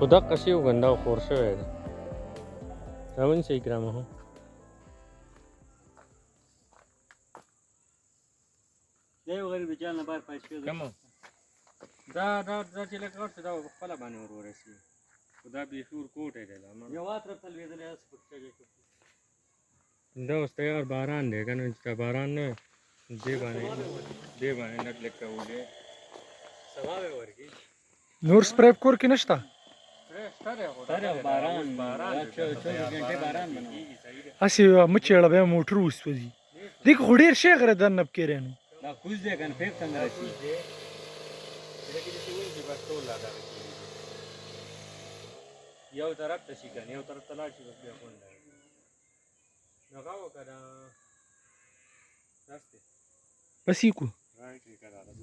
خو دقه شي وګنده خور شوی دی دا ونیسئ اکرامه هو دا یو غریب جال نه بار پاتې شو کومه دا چې لږ غټ شو دا په خپله باندې ور ورسېږي خو دا بیخي ورکوټی دی لا یو وا طرف ته لوېدلی هسې پکې شګې دا اوس تیار باران دی که نه چې دا باران نه وي دې باندې لږ لږ کولی سبا به ورکړي نور سپری په کور کې نشته شته دی خو سره باران دا 24 غنټې باران دی هسې مه چېړه بیا موټر وسوځي دې کې خو ډېر شی غره دننه پکې دی نو دا کوز دی که نه پېپ څنګه راشي یو طرف ته شي که نه یو طرف ته لاړ شي بس بیا غونډه دغه وکړه داسې بس یې کو راکړي که راغله